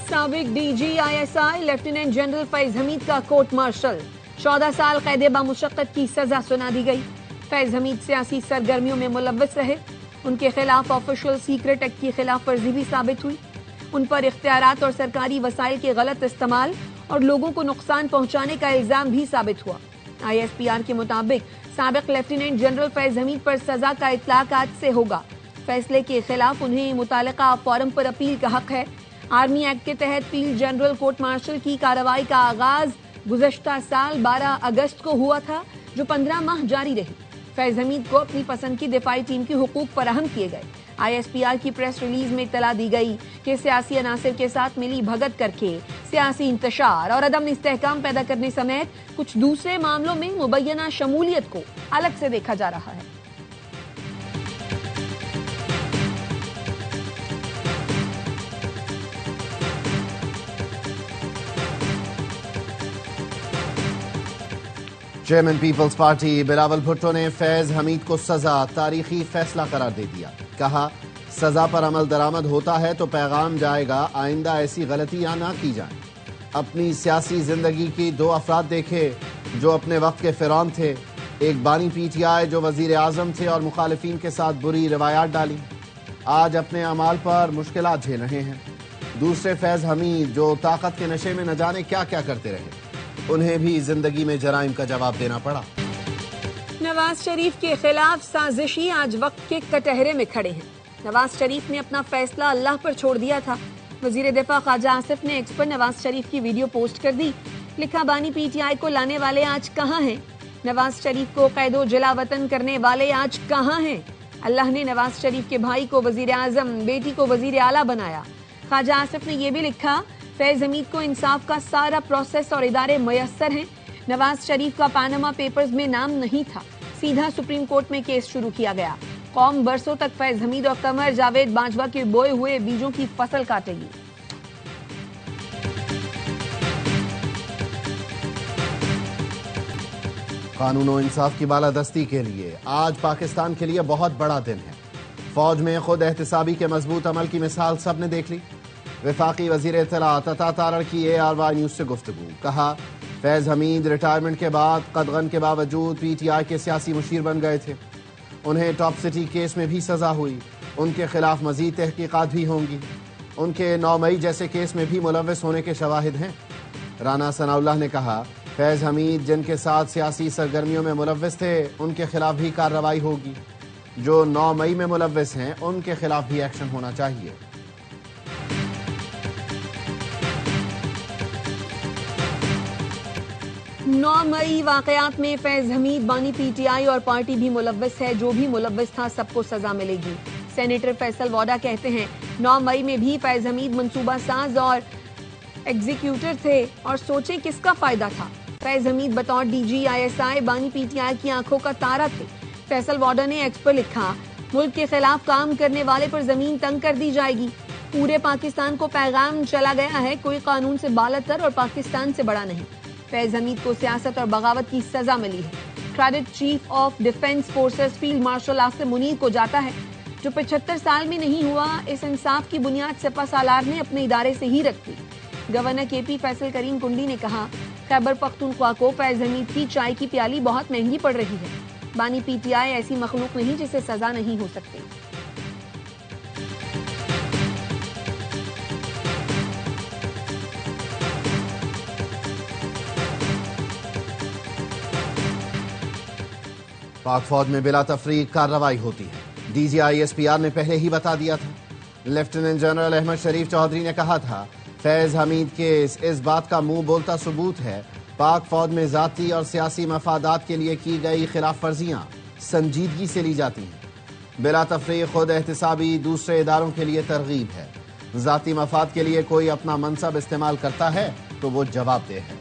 سابق DGISI lieutenant general فیض حمید کا court martial 14 سال قید بامشقت کی سزا سنا دی گئی۔ فیض حمید سیاسی سرگرمیوں میں ملوث رہے، ان کے خلاف آفیشل سیکرٹ ایکٹ کی خلاف ورزی بھی ثابت ہوئی، ان پر اختیارات اور سرکاری وسائل کے غلط استعمال اور لوگوں کو نقصان پہنچانے کا الزام بھی ثابت ہوا۔ ISPR کے مطابق سابق لیفٹیننٹ جنرل فیض حمید پر سزا کا اطلاق آج سے ہوگا۔ فیصلے کے خلاف انہیں متعلقہ فارم پر اپیل کا حق ہے۔ آرمی ایکٹ کے تحت فیلڈ جنرل کورٹ مارشل کی کارروائی کا آغاز گزشتہ سال 12 اگست کو ہوا تھا، جو 15 ماہ جاری رہی۔ فیض حمید کو اپنی پسند کی دفاعی ٹیم کی حقوق فراہم کیے گئے۔ ISPR کی پریس ریلیز میں اطلاع دی گئی کہ سیاسی عناصر کے ساتھ ملی بھگت کر کے سیاسی انتشار اور عدم استحکام پیدا کرنے سمیت کچھ دوسرے معاملوں میں مبینہ شمولیت کو الگ سے دیکھا جا رہا ہے۔ چیئرمین پیپلز پارٹی بلاول بھٹو نے فیض حمید کو سزا تاریخی فیصلہ قرار دے دیا۔ کہا سزا پر عمل درآمد ہوتا ہے تو پیغام جائے گا آئندہ ایسی غلطیاں نہ کی جائیں۔ اپنی سیاسی زندگی کی 2 افراد دیکھے جو اپنے وقت کے فرعون تھے، ایک بانی PTI جو وزیر اعظم تھے اور مخالفین کے ساتھ بری روایات ڈالی، آج اپنے اعمال پر مشکلات جھیل رہے ہیں۔ دوسرے فیض حمید جو طاقت کے نشے میں نہ جانے کیا کیا کرتے رہے، انہیں بھی زندگی میں جرائم کا جواب دینا پڑا۔ نواز شریف کے خلاف سازشی آج وقت کے کٹہرے میں کھڑے ہیں۔ نواز شریف نے اپنا فیصلہ اللہ پر چھوڑ دیا تھا۔ وزیر دفاع خواجہ آصف نے ایکس پر نواز شریف کی ویڈیو پوسٹ کر دی، لکھا بانی PTI کو لانے والے آج کہاں ہیں؟ نواز شریف کو قید و جلا وطن کرنے والے آج کہاں ہیں؟ اللہ نے نواز شریف کے بھائی کو وزیر اعظم، بیٹی کو وزیر اعلیٰ بنایا۔ خواجہ آصف نے یہ بھی لکھا فیض حمید کو انصاف کا سارا پروسیس اور ادارے میسر ہیں۔ نواز شریف کا پاناما پیپرز میں نام نہیں تھا، سیدھا سپریم کورٹ میں کیس شروع کیا گیا۔ قوم برسوں تک فیض حمید اور قمر جاوید باجوہ کے بوئے ہوئے بیجوں کی فصل کاٹے گی۔ قانون و انصاف کی بالادستی کے لیے آج پاکستان کے لیے بہت بڑا دن ہے۔ فوج میں خود احتسابی کے مضبوط عمل کی مثال سب نے دیکھ لی۔ وفاقی وزیر اطلاعات عطا تارڑ کی ARY نیوز سے گفتگو، کہا فیض حمید ریٹائرمنٹ کے بعد قدغن کے باوجود PTI کے سیاسی مشیر بن گئے تھے۔ انہیں ٹاپ سٹی کیس میں بھی سزا ہوئی، ان کے خلاف مزید تحقیقات بھی ہوں گی۔ ان کے 9 مئی جیسے کیس میں بھی ملوث ہونے کے شواہد ہیں۔ رانا ثناء اللہ نے کہا فیض حمید جن کے ساتھ سیاسی سرگرمیوں میں ملوث تھے ان کے خلاف بھی کارروائی ہوگی، جو 9 مئی میں ملوث ہیں ان کے خلاف بھی ایکشن ہونا چاہیے۔ 9 مئی واقعات میں فیض حمید، بانی PTI اور پارٹی بھی ملوث ہے۔ جو بھی ملوث تھا سب کو سزا ملے گی۔ سینیٹر فیصل واڈا کہتے ہیں 9 مئی میں بھی فیض حمید منصوبہ ساز اور ایگزیکیوٹر تھے، اور سوچیں کس کا فائدہ تھا۔ فیض حمید بطور DGISI بانی PTI کی آنکھوں کا تارا تھے۔ فیصل واڈا نے ایکس پر لکھا ملک کے خلاف کام کرنے والے پر زمین تنگ کر دی جائے گی۔ پورے پاکستان کو پیغام چلا گیا ہے، کوئی قانون سے بالاتر اور پاکستان سے بڑا نہیں۔ فیض حمید کو سیاست اور بغاوت کی سزا ملی ہے۔ Credit chief of defence forces field marshal Asif Munir کو جاتا ہے، جو 75 سال میں نہیں ہوا۔ اس انصاف کی بنیاد سپہ سالار نے اپنے ادارے سے ہی رکھ دی۔ گورنر KP فیصل کریم کنڈی نے کہا خیبر پختونخوا کو فیض حمید کی چائے کی پیالی بہت مہنگی پڑ رہی ہے۔ بانی PTI ایسی مخلوق نہیں جسے سزا نہیں ہو سکتی۔ پاک فوج میں بلا تفریق کارروائی ہوتی ہے۔ DGISPR نے پہلے ہی بتا دیا تھا۔ لیفٹیننٹ جنرل احمد شریف چودھری نے کہا تھا فیض حمید کیس اس بات کا منہ بولتا ثبوت ہے پاک فوج میں ذاتی اور سیاسی مفادات کے لیے کی گئی خلاف ورزیاں سنجیدگی سے لی جاتی ہیں۔ بلا تفریق خود احتسابی دوسرے اداروں کے لیے ترغیب ہے۔ ذاتی مفاد کے لیے کوئی اپنا منصب استعمال کرتا ہے تو وہ جواب دہ ہے۔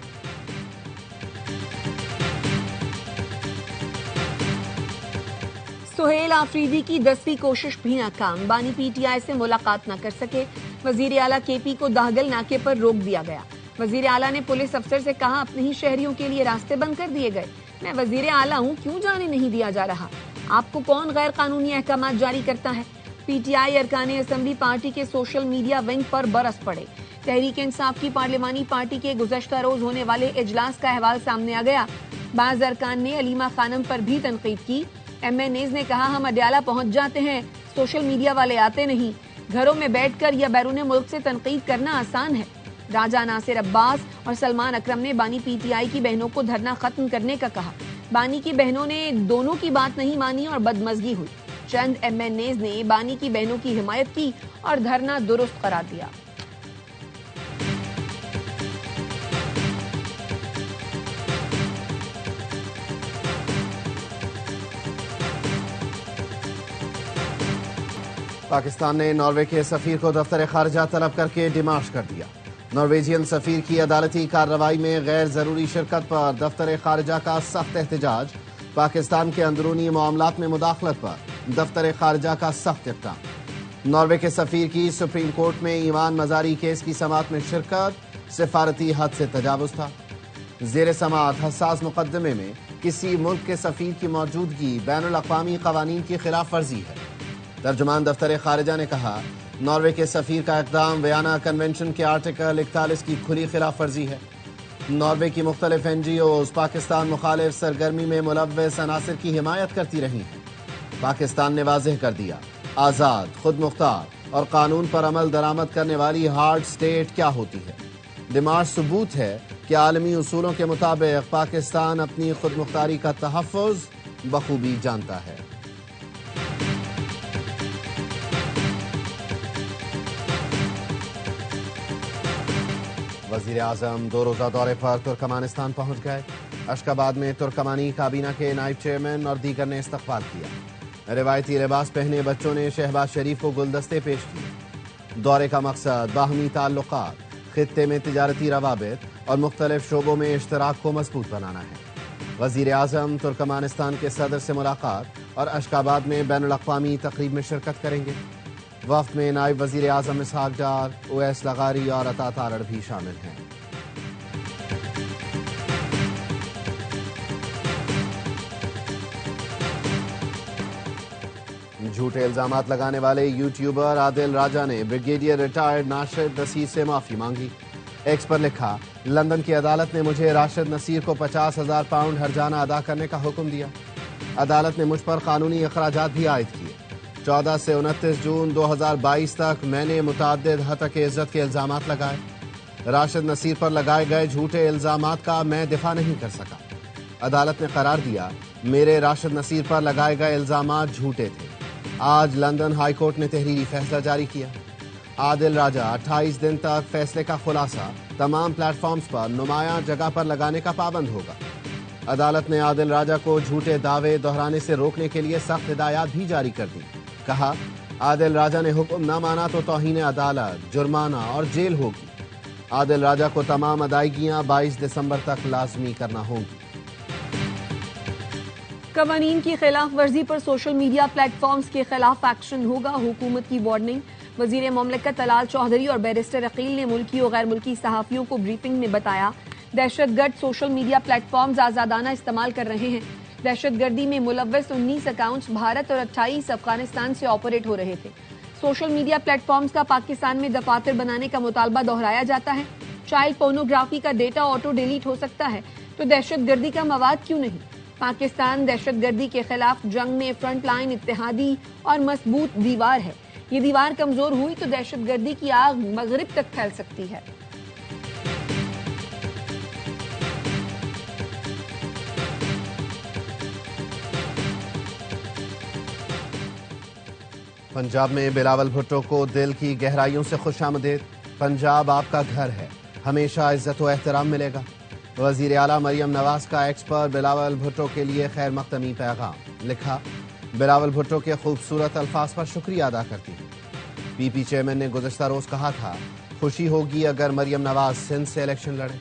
سہیل آفریدی کی 10ویں کوشش بھی ناکام، بانی PTI سے ملاقات نہ کر سکے۔ وزیر اعلیٰ KP کو داہگل ناکے پر روک دیا گیا۔ وزیر اعلیٰ نے پولیس افسر سے کہا اپنے ہی شہریوں کے لیے راستے بند کر دیے گئے، میں وزیر اعلیٰ ہوں، کیوں جانے نہیں دیا جا رہا؟ آپ کو کون غیر قانونی احکامات جاری کرتا ہے؟ पी टी आई अरकान असम्बली पार्टी के सोशल मीडिया विंग पर बरस पड़े। तहरीक इंसाफ की पार्लिमानी पार्टी के गुज़श्ता रोज होने वाले इजलास का अहवाल सामने आ गया। बाज़ अरकान ने अलीमा खानम पर भी तनकीद की। MNAs ने कहा, हम अडयाला पहुंच जाते हैं, सोशल मीडिया वाले आते नहीं। घरों में बैठकर या बैरून मुल्क से तनकीद करना आसान है। राजा नासिर अब्बास और सलमान अकरम ने बानी PTI की बहनों को धरना खत्म करने का कहा। बानी की बहनों ने दोनों की बात नहीं मानी और बदमज़गी हुई। चंद MNAs ने बानी की बहनों की हिमायत की और धरना दुरुस्त करार दिया। पाकिस्तान ने नॉर्वे के सफीर को दफ्तर खारजा तलब करके डिमाश कर दिया। नॉर्वेजियन सफीर की अदालती कार्रवाई में गैर जरूरी शिरकत पर दफ्तर खारजा का सख्त एहतजाज। पाकिस्तान के अंदरूनी मामलात में मुदाखलत पर दफ्तर खारजा का सख्त इक़दाम। नॉर्वे के सफीर की सुप्रीम कोर्ट में ईमान मजारी केस की समाअत में शिरकत सिफारती हद से तजावुज था। ज़ेर समाअत हसास मुकदमे में किसी मुल्क के सफीर की मौजूदगी बैनुल अक़वामी क़वानीन की खिलाफ वर्जी है। तर्जुमान दफ्तर खारजा ने कहा, नॉर्वे के सफीर का इक़दाम वियना कन्वेंशन के आर्टिकल 41 की खुली खिलाफ वर्जी है। नॉर्वे की मुख्तलिफ NGOs पाकिस्तान मुखालिफ सरगर्मी में मुलव्वस अनासिर की हिमायत करती रही हैं। पाकिस्तान ने वाज़ेह कर दिया, आज़ाद, खुद मुख्तार और कानून पर अमल दरामद करने वाली हार्ड स्टेट क्या होती है। डिमाश सबूत है कि आलमी उसूलों के मुताबिक पाकिस्तान अपनी खुद मुख्तारी का तहफ़्फ़ुज़ बखूबी जानता है। वज़ीर आज़म 2 रोज़ा दौरे पर तुर्कमानिस्तान पहुँच गए। अशकाबाद में तुर्कमानी काबीना के नायब चेयरमैन और दीगर ने इस्तक़बाल किया। रिवायती लिबास पहने बच्चों ने शहबाज शरीफ को गुलदस्ते पेश किए। दौरे का मकसद बाहमी ताल्लुक़ात, खित्ते में तिजारती रवाबित और मुख्तलिफ शोबों में इश्तराक को मज़बूत बनाना है। वज़ीर आज़म तुर्कमानिस्तान के सदर से मुलाकात और अशकाबाद में बैनुल अक़वामी तक़रीब में शिरकत करेंगे। वफ़द में नायब वज़ीर आज़म इसहाक डार, उवैस लगारी और अता तारड़ भी शामिल हैं। झूठे इल्जामात लगाने वाले यूट्यूबर आदिल राजा ने ब्रिगेडियर रिटायर्ड राशिद नसीर से माफ़ी मांगी। एक्स पर लिखा, लंदन की अदालत ने मुझे राशिद नसीर को 50,000 पाउंड हर्जाना अदा करने का हुक्म दिया। अदालत ने मुझ पर कानूनी अखराजात भी आयद किए। 14 से 29 जून 2022 तक मैंने मुतअद्दिद हतक इज़्ज़त के इल्ज़ामात लगाए। राशिद नसीर पर लगाए गए झूठे इल्ज़ामात का मैं दिफा नहीं कर सका। अदालत ने करार दिया, मेरे राशिद नसीर पर लगाए गए इल्ज़ामात झूठे थे। आज लंदन हाई कोर्ट ने तहरीरी फैसला जारी किया। आदिल राजा 28 दिन तक फैसले का खुलासा तमाम प्लेटफॉर्म्स पर नुमायां जगह पर लगाने का पाबंद होगा। अदालत ने आदिल राजा को झूठे दावे दोहराने से रोकने के लिए सख्त हिदायत भी जारी कर दी। कहा, आदिल राजा ने हुक्म न माना तो तौहीन अदालत, जुर्माना और जेल होगी। आदिल राजा को तमाम अदायगियां 22 दिसंबर तक लाजमी करना होंगी। कवानीन की खिलाफ वर्जी पर सोशल मीडिया प्लेटफॉर्म्स के खिलाफ एक्शन होगा, हुकूमत की वार्निंग। वजीर मुमलिकत तलाल चौधरी और बैरिस्टर अकील ने मुल्की और गैर मुल्की सहाफ़ियों को ब्रीफिंग में बताया, दहशतगर्द सोशल मीडिया प्लेटफॉर्म्स आज़ादाना इस्तेमाल कर रहे हैं। दहशतगर्दी में मुलव्वस 19 अकाउंट्स भारत और 28 अफगानिस्तान से ऑपरेट हो रहे थे। सोशल मीडिया प्लेटफॉर्म्स का पाकिस्तान में दफातर बनाने का मुतालबा दोहराया जाता है। चाइल्ड पोर्नोग्राफी का डेटा ऑटो डिलीट हो सकता है तो दहशतगर्दी का मवाद क्यों नहीं। पाकिस्तान दहशतगर्दी के खिलाफ जंग में फ्रंट लाइन इत्तेहादी और मजबूत दीवार है। ये दीवार कमजोर हुई तो दहशतगर्दी की आग मगरिब तक फैल सकती है। पंजाब में बिलावल भुट्टो को दिल की गहराइयों से खुशामदीद। पंजाब आपका घर है, हमेशा इज्जत व एहतराम मिलेगा। वजीर आला मरियम नवाज का एक्स पर बिलावल भुट्टो के लिए खैर मक़दमी पैगाम। लिखा, बिलावल भुट्टो के खूबसूरत अल्फाज पर शुक्रिया अदा करती हूँ। पीपी चेयरमैन ने गुज़श्ता रोज कहा था, खुशी होगी अगर मरियम नवाज सिंध से इलेक्शन लड़े।